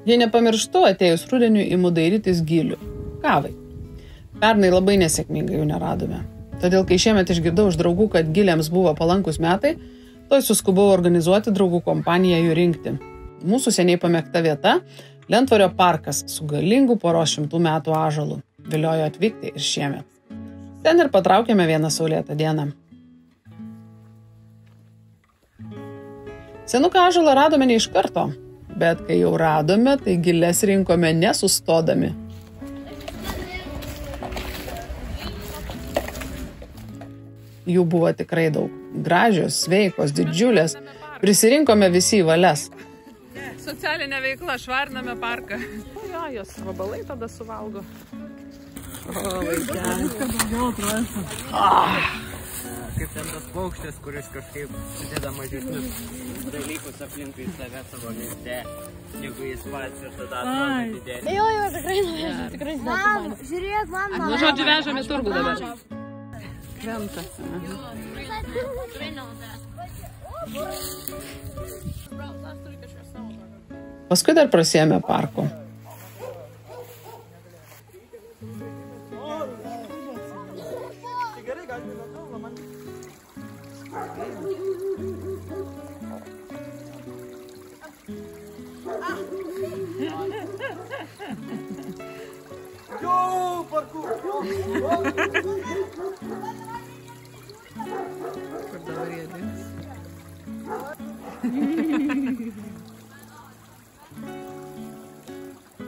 Jei nepamirštu, atėjus rudeniui imu dairytis gilių. Kavai. Pernai labai nesėkmingai jų neradome. Todėl, kai šiemet išgirdau iš draugų, kad gilėms buvo palankus metai, toj suskubau organizuoti draugų kompaniją jų rinkti. Mūsų seniai pamėgta vieta – Lentvario parkas su galingu poros 100 metų ąžuolu. Viliojo atvykti ir šiemet. Ten ir patraukėme vieną saulėtą dieną. Senuką ąžuolą radome ne iš karto, bet kai jau radome, tai gilės rinkome nesustodami. Jų buvo tikrai daug. Gražios, sveikos, didžiulės. Prisirinkome visi į valias. Socialinė veikla, švariname parką. Jo, jos vabalai tada suvalgo. O, vaikeli. Kaip ten tas paukštis, kuris kažkaip sudėda mažesnius dalykus aplinkui save savo mieste, negu jis pats ir tada atrodo didelį. Jo, tikrai man. Žiūrėk, man. Nu, žodžiu, vežame turgų dabar. Krenta. Paskui dar prasiėmė parku. Kur dabar jie dings?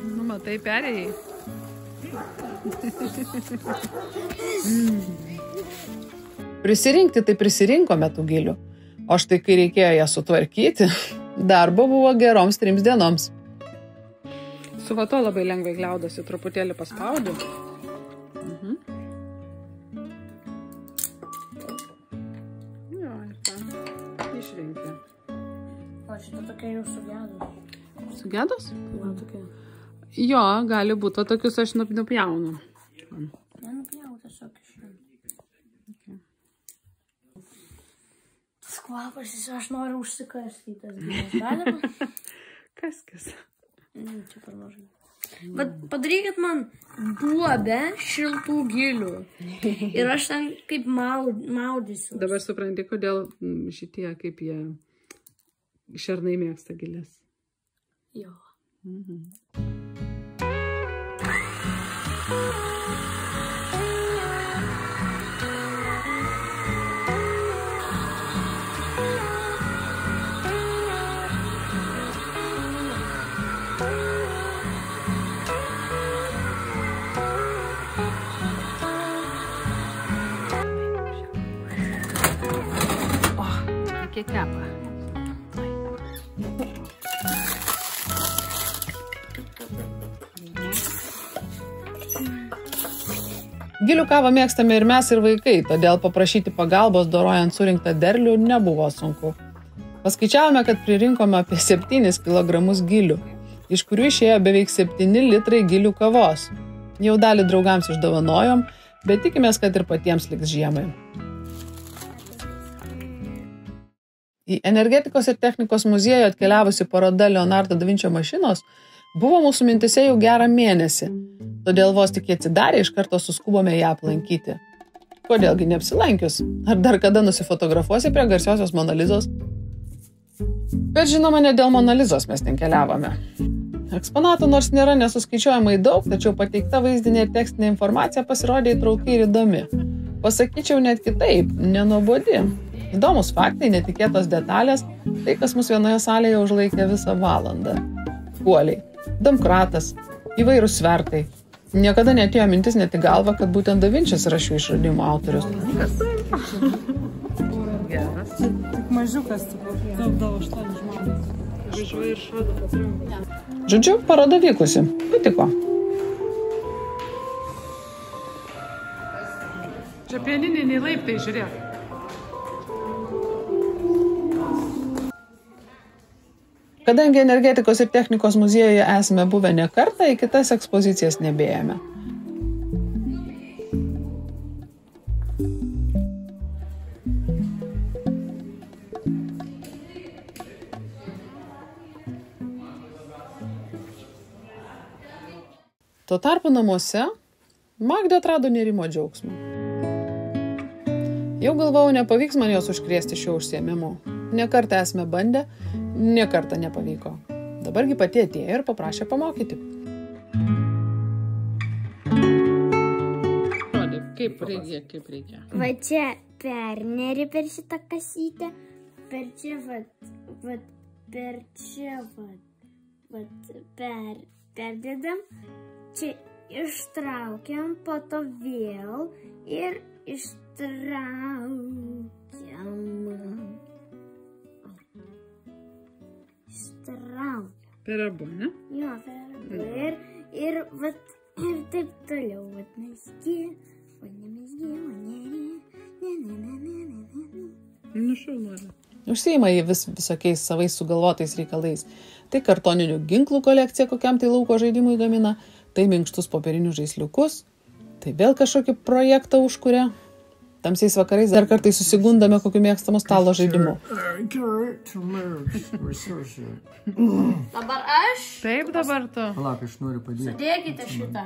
Nu, matai, perėjai. Prisirinkti tai prisirinkome tų gilių. O štai kai reikėjo ją sutvarkyti, darbo buvo geroms 3 dienoms. Su vato labai lengvai gliaudosi, truputėlį paspaudžiu. Jo, ir tą išrinkti. O šitą tokia jau sugedus. Sugedus? Va, tokia. Jo, gali būti, o tokius aš nupjaunu. Nenupjau, tiesiog išėjau. Tas kvapas, aš noriu užsikasti tas gėlės. Galima? Kas? Čia per mažai. Bet padarykit man duobę šiltų gilių. Ir aš ten kaip maudysiu. Dabar supranti, kodėl šitie, kaip jie šernai mėgsta gilės. Jo. Kiek kepa. Gilių kavą mėgstame ir mes, ir vaikai, todėl paprašyti pagalbos dorojant surinktą derlių nebuvo sunku. Paskaičiavome, kad pririnkome apie 7 kilogramus gilių, iš kurių išėjo beveik 7 litrai gilių kavos. Jau dalį draugams išdovanojom, bet tikimės, kad ir patiems liks žiemai. Į Energetikos ir technikos muziejų atkeliavusi paroda Leonardo da Vinčio mašinos buvo mūsų mintise jau gerą mėnesį, todėl vos tik atsidarė, iš karto suskubome ją aplankyti. Kodėlgi neapsilankius? Ar dar kada nusifotografuosi prie garsiosios Monalizos? Bet žinoma, ne dėl Monalizos mes ten keliavome. Eksponatų nors nėra nesuskaičiuojamai daug, tačiau pateikta vaizdinė ir tekstinė informacija pasirodė įtrauki ir įdomi. Pasakyčiau net kitaip, nenuobodi. Įdomus faktai, netikėtos detalės, tai kas mus vienoje salėje užlaikė visą valandą. Kuoliai, domkratas, įvairūs svertai. Niekada neatėjo mintis net į galvą, kad būtent Da Vinčis yra šių išradimų autorius. Geras. Tik mažiukas, tilpdavo 8 žmonės. Važiuoju ir šodu patriu. Žodžiu, paroda vykusi. Patiko. Čia pieniniai laiptai, žiūrėk. Kadangi Energetikos ir technikos muziejuje esame buvę ne kartą, į kitas ekspozicijas nebėjome. Tuo tarpu namuose Magdė atrado nerimo džiaugsmą. Jau galvojau, nepavyks man jos užkrėsti šio užsiėmimu. Ne kartą esame bandę, ne kartą nepavyko. Dabargi pati atėjo ir paprašė pamokyti. Kaip reikia. Va čia perneri per šitą kasytę, per čia per čia perdedam, čia ištraukiam, po to vėl ir ištraukiam. Per abu, ne? Jo, per abu. Ir taip toliau, mezgi. Nu, šaunuolė. Užsiima jį visokiais savais sugalvotais reikalais. Tai kartoninių ginklų kolekcija kokiam tai lauko žaidimui gamina, tai minkštus popierinius žaisliukus, tai vėl kažkokį projektą užkuria. Tamsiais vakarais dar kartais susigundame kokiu mėgstamu stalo žaidimu. Dabar aš. Taip, dabar tu. Palauk, aš noriu padėti. Sudėkite šitą.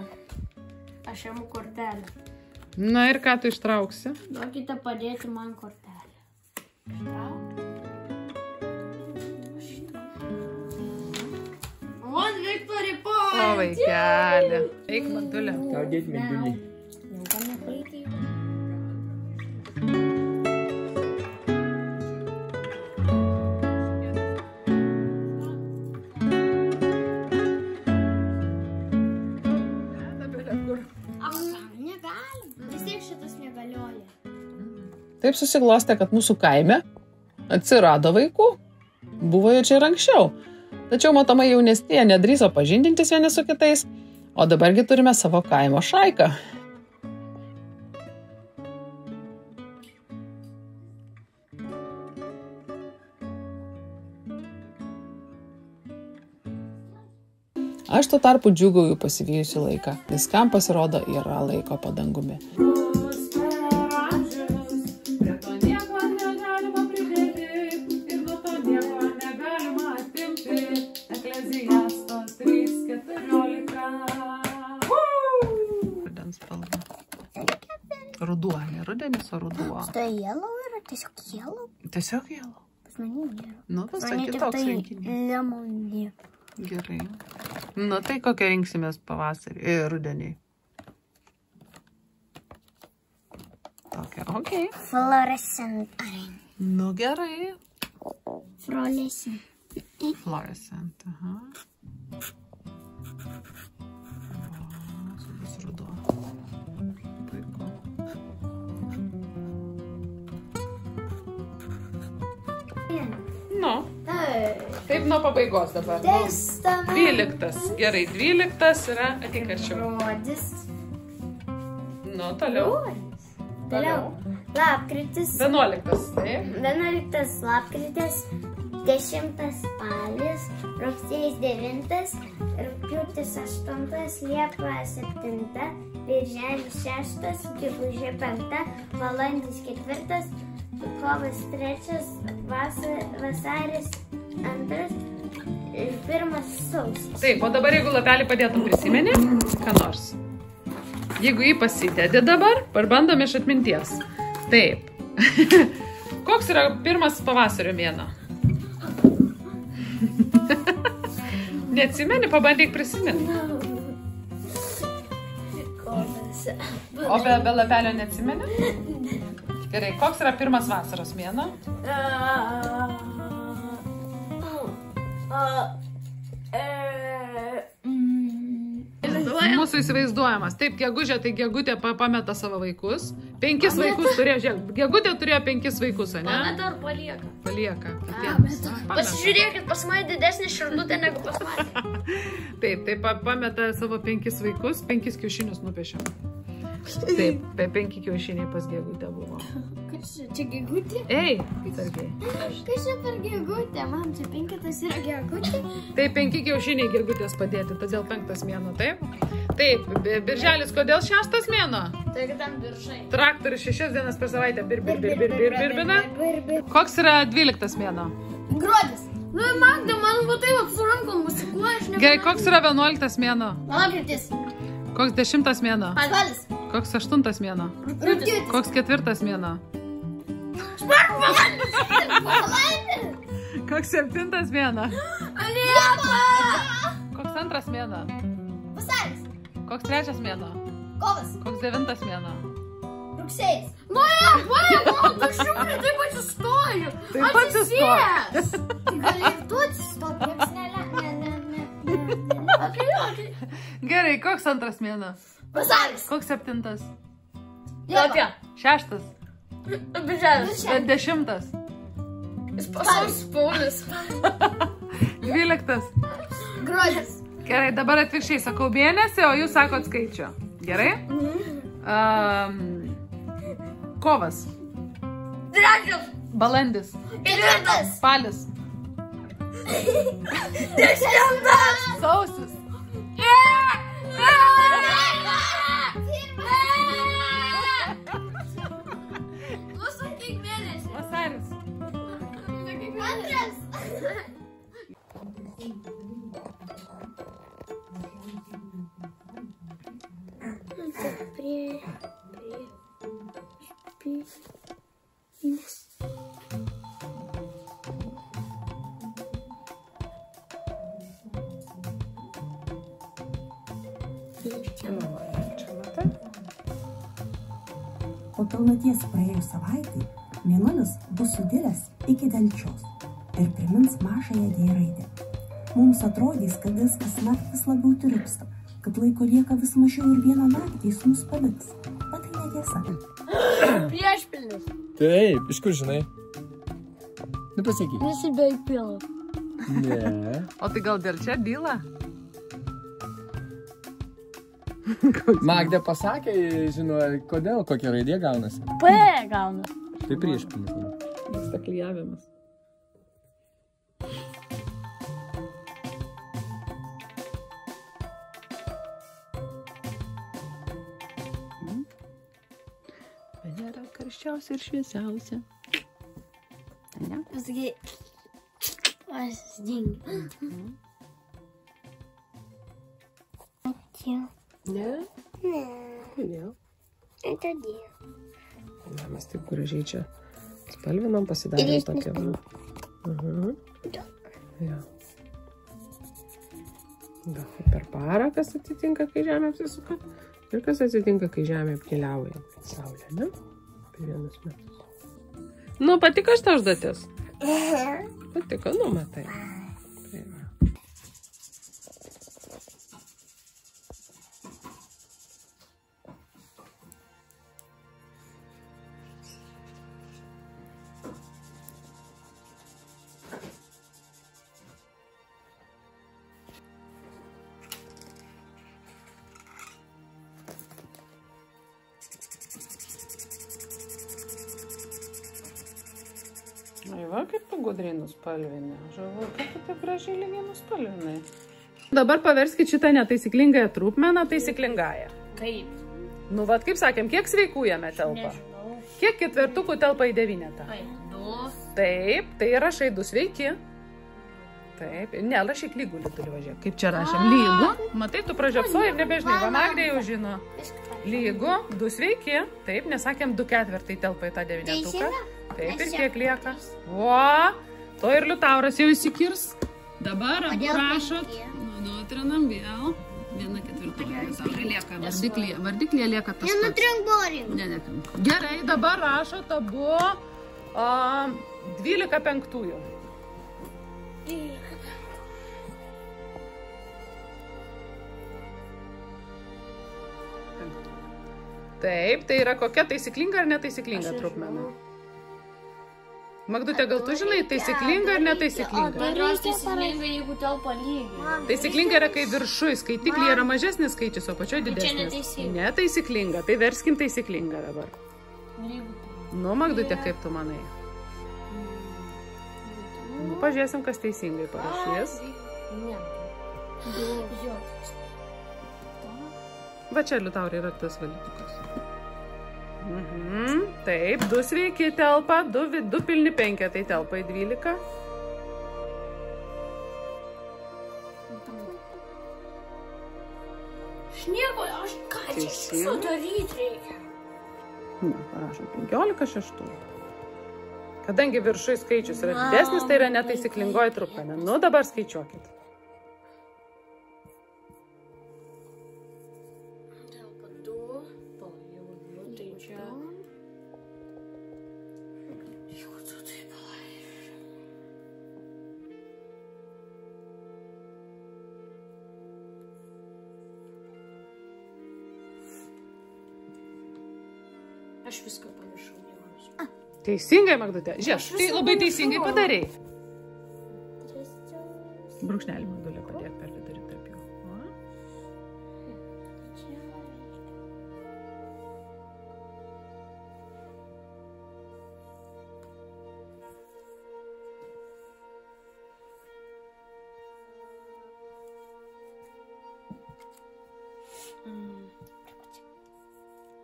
Aš imu kortelę. Na ir ką tu ištrauksi? Duokite padėti man kortelę. Vot Viktorį O, vaikelė. Eik, Magdulė. Tau dėti mindulį. Taip susiklostė, kad mūsų kaime atsirado vaikų. Buvo jo čia ir anksčiau. Tačiau matomai jaunesnėje nedrįso pažindintis vieni su kitais, o dabargi turime savo kaimo šaiką. Aš tuo tarpu džiūgauju pasivijusi laiką. Viskam pasirodo yra laiko po dangumi. Ruduo, ne rudenis, o ruduo. Tai yellow yra tiesiog yellow? Tiesiog yellow. Pas mane nėra. Nu, pasakyk toks rinkinys. Lemonė. Gerai. Nu, tai kokią rinksimės pavasarį ir rudenį? Tokia, okei. Fluorescent. Nu, gerai. Fluorescent. Fluorescent, aha. Bus ruduo. Puiku. Nu. Taip nuo pabaigos dabar. 12. Gerai, 12 yra atikarčiau. Rodis. Nu, toliau. Toliau. Lapkritis. 11. Taip. 11 lapkritis. 10 spalis. Rugsėjis 9. Rugpjūtis 8. Liepa 7. Birželis 6. Gegužė 5. Balandis 4. Kovas 3. Vasaris 2. Ir 1 sausis. Taip, o dabar jeigu lapelį padėtum prisimeni, ką nors. Jeigu jį pasidedi dabar, parbandom iš atminties. Taip. Koks yra pirmas pavasario mėnuo? Neatsimeni, pabandyk prisiminti. O be lapelio neatsimeni? Gerai, koks yra pirmas vasaros mėnuo? Mūsų įsivaizduojamas. Taip, gegužė, tai gegutė pameta savo vaikus. 5 vaikus turėjo, gegutė turėjo 5 vaikus, ne? Pameta ar palieka? Palieka. Pasižiūrėkit, pas mane didesnė širdutė negu pas mane. Taip, pameta savo 5 vaikus, 5 kiaušinius nupiešėm. Taip, 5 kiaušiniai pas gegutę buvo. Kas čia gegutė? Ei, atsargiai. Kas čia per gegutė? Man čia 5 yra gegutė. Tai 5 kiaušiniai gegutės padėti, todėl 5 mėnuo, taip? Taip, birželis, kodėl 6 mėnuo? Tai tam biržai. Traktorius 6 dienas per savaitę birbina. Koks yra 12 mėnuo? Gruodis. Nu, Magda, man va taip su rankom musikuoja, aš ne... Gerai, koks yra 11 mėnuo? Lapkritis. Koks 10 mėnuo? Spalis. Koks 8 mėnuo? Rugpjūtis. Koks 4 mėnuo? Koks 7 mėnuo? Liepa. Koks 2 mėnuo? Vasaris. Koks 3 mėnuo? Kovas. Koks 9 mėnuo? Rugsėjis. Aš šiaurį taip atsistoju. Taip atsistoju. Tai gali ir tu atsistoti, niekas ne. Gerai, koks 2 mėnuo? Vasaris. Koks 7? Liepa. 6? Birželis. 10? Spaulis. 12? Gruodis. Gerai, dabar atvirkščiai sakau mėnesį, o jūs sakot skaičių. Gerai? Kovas. Trečias. Balandis. Ketvirtas. Spalis. 10. Sausis. Sakyk mėnesį. Vasaris. Antras. Po pilnaties praėjus savaitai, mėnulis bus sudiręs iki delčios ir primins mažąją D raidę. Mums atrodys, kad jis kasnakt vis labiau tirpsta, kad laiko lieka vis mažiau ir vieną naktį jis mus paliks. Bet tai netiesa. Priešpilnis. Taip, iš kur žinai? Nu pasakyk. Visi beveik pila. Ne. O tai gal dėl čia byla? Magda pasakė, žino, kodėl, kokia raidė gaunasi. P gauna. Tai priešpilnis. Vyksta klijavimas. Venera karščiausia ir šviesiausia. Ne? Pasakai. Aš stingiu. Ne? Ne. Kodėl? Todėl. Na, mes taip gražiai čia spalvinom, pasidarėm tokią. Ja. Da, per parą, kas atitinka, kai Žemė apsisuka, ir kas atsitinka, kai Žemė apkeliauja Saulę, ne? Per vienus metus. Nu, patiko šitą užduotis? Patiko, nu, matai. Tai va. Ai va, kaip tu gudriai nuspalvinė. Žavu, kaip tu taip gražiai lygiai nuspalvinai. Dabar paverskit šitą netaisyklingąją trupmeną taisyklingąją. Kaip? Nu, vat kaip sakėm, kiek sveikų jame telpa? Nežinau. Kiek ketvertukų telpa į 9? Ai, 2. Taip, tai rašai 2 sveiki. Taip, ne, rašyk lygulį turi važiuoti. Kaip čia rašėm? Lygų. Matai, tu pražiopsoji ir nebežinai, va Magdė jau žino. Lygų, 2 sveiki. Taip, nesakėm 2/4 telpa į tą 9. Taip, ir kiek lieka? O, to ir Liutauras jau įsikirs. Dabar abu rašot. Nutrinam vėl. 1/4 Liutaurai lieka. Vardiklyje lieka tas pats. Nenutrink borį. Ne. Gerai, dabar rašot abu 12/5. Taip, tai yra kokia taisyklinga ar netaisyklinga trupmena? Magdutė, gal tu žinai, taisyklinga ar netaisyklinga? Bendros taisyklinga, jeigu telpa lygiai. Taisyklinga yra, kai viršui skaitiklyje yra mažesnis skaičius, o pačioj didesnis. neteisinga. Netaisyklinga, tai verskim taisyklinga dabar. Lygu. Nu, Magdutė, kaip tu manai? Nu, pažiūrėsim, kas teisingai parašys. Ne. Jo. Va čia, Liutaurai, yra tas valytukas. Taip, 2 sveiki telpa, 2 pilni 5, tai telpa į 12. Aš nieko, aš ką čia su daryti reikia? Na, parašom 15 šeštų. Kadangi viršui skaičius yra didesnis, tai yra netaisyklingoji trupmenė. Nu, dabar skaičiuokit. Dėl kad 2, jau tai čia. Jau tu tai palaiš. Aš viską pamiršau. Teisingai, Magdutė. Žiūrėk, tai labai teisingai padarei. Brūkšnelį Magdulė padėk per vidurį tarp jų.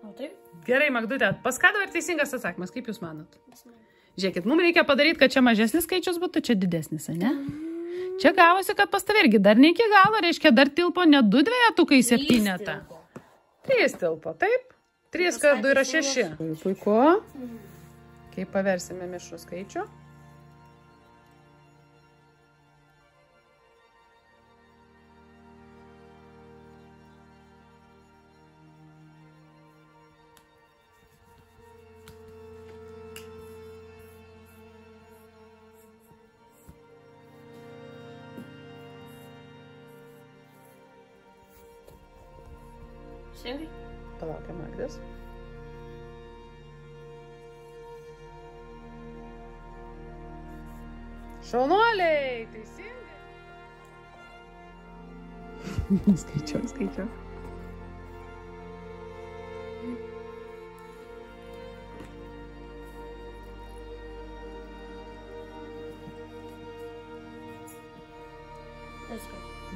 O taip? Gerai, Magdutė, pas ką dabar teisingas atsakymas, kaip jūs manot? Žiūrėkit, mums reikia padaryti, kad čia mažesnis skaičius būtų, čia didesnis, ne? Čia gavosi, kad pas tave irgi dar ne iki galo, reiškia, dar tilpo ne 2 dvejetukai 7. 3 tilpo, taip? 3 kart 2 yra 6. Puiku. Kaip paversime mišrų skaičių? Teisingai? Palaukia Magdas. Šaunuoliai, teisingai. Skaičiau.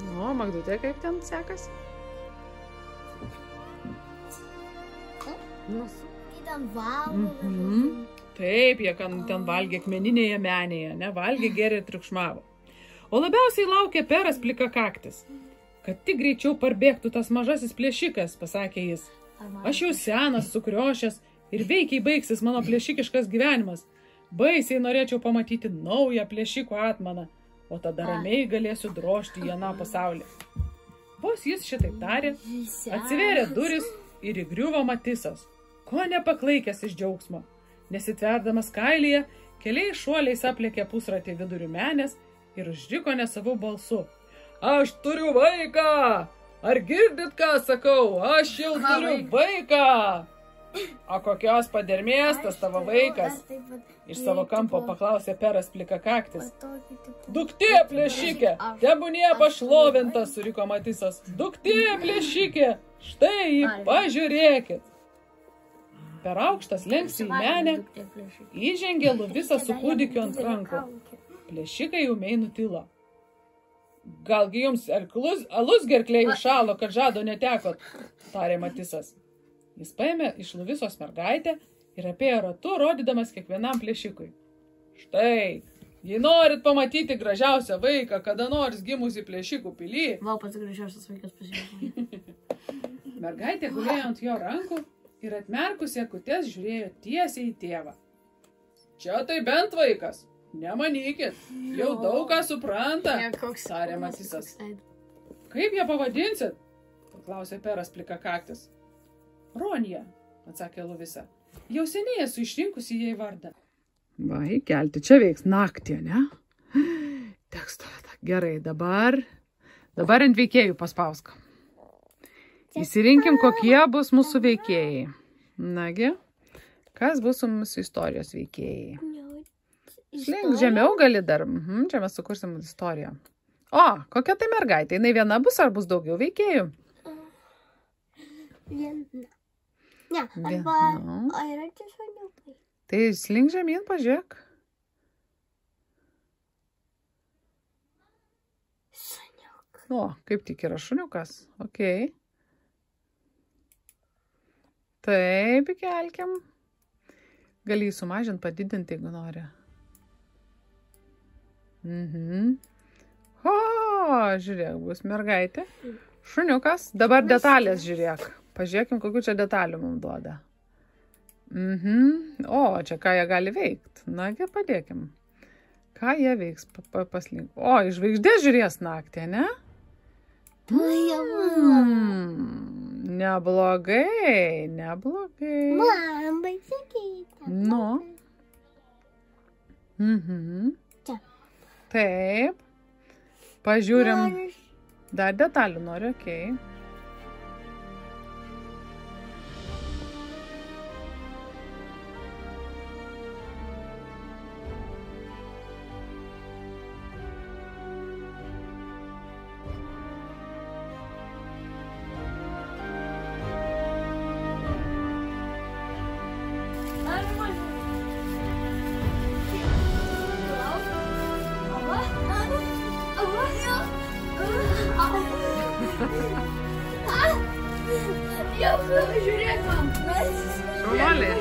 Nu, Magdutė, kaip ten sekasi? Tai ten valgo. Taip, jie ten valgė akmeninėje menėje, ne, valgė, gėrė ir triukšmavo. O labiausiai laukė Peras plikakaktis. Kad tik greičiau parbėgtų tas mažasis plėšikas, pasakė jis. Aš jau senas, sukriošęs ir veikiai baigsis mano plėšikiškas gyvenimas. Baisiai norėčiau pamatyti naują plėšiko atmaną, o tada ramiai galėsiu drožti į aną pasaulį. Vos jis šitaip tarė, atsivėrė duris ir įgriuvo Matisas, ko nepaklaikęs iš džiaugsmo. Nesitverdamas kailyje, keliais šuoliais aplėkė pusratį vidurių menės ir užriko nesavų balsu. Aš turiu vaiką! Ar girdit, ką sakau? Aš jau turiu vaiką! O kokios padermės tas tavo vaikas? Iš savo kampo paklausė Peras plikakaktis. Duktė plėšikė, tebūnie pašlovintas, suriko Matisas. Duktė plėšikė, štai jį pažiūrėkit. Per aukštas lenkstį į menę įžengė Luvisas su kūdikiu ant rankų. Plėšikai ūmiai nutilo. Galgi jums alus gerklėj užšalo, kad žado netekot, tarė Matisas. Jis paėmė iš Luvisos mergaitę ir apėjo ratu, rodydamas kiekvienam plėšikui. Štai, jei norit pamatyti gražiausią vaiką, kada nors gimusi plėšikų pily. Vau, pats gražiausias vaikas pasižiūrėjo. Mergaitė gulėjo ant jo rankų ir atmerkusi akutes žiūrėjo tiesiai į tėvą. Čia tai bent vaikas, nemanykit, jau daug ką supranta, tarė Matisas. Kaip ją pavadinsit? Paklausė Peras plikakaktis. Ronja, atsakė Luvisa. Jau seniai esu išrinkusi jai vardą. Va, įkelti, čia veiks naktį, ne? Tekstovė, gerai, dabar ant veikėjų paspausk. Įsirinkim, kokie bus mūsų veikėjai. Nagi, kas bus mūsų istorijos veikėjai? Slink žemiau gali dar. Čia mes sukursim istoriją. O, kokia tai mergaitė? Jinai viena bus ar bus daugiau veikėjų? Viena. Ne, arba yra čia šuniukai. Tai slink žemyn, pažiūrėk. Šuniukai. O, kaip tik yra šuniukas. Ok. Taip, įkelkim. Gali jį sumažinti, padidinti, jeigu nori. O, žiūrėk, bus mergaitė. Šuniukas. Dabar detalės žiūrėk. Pažiūrėkim, kokių čia detalių mums duoda. O, čia ką jie gali veikti. Nagi, padėkim. Ką jie veiks? Paslink. O, iš žvaigždės žiūrės naktį, ne? Neblogai, neblogai. Man, baisakyti. Nu. Čia. Taip. Pažiūrim. Dar detalių noriu, okei. Žiūrėk man. Šaunuolė.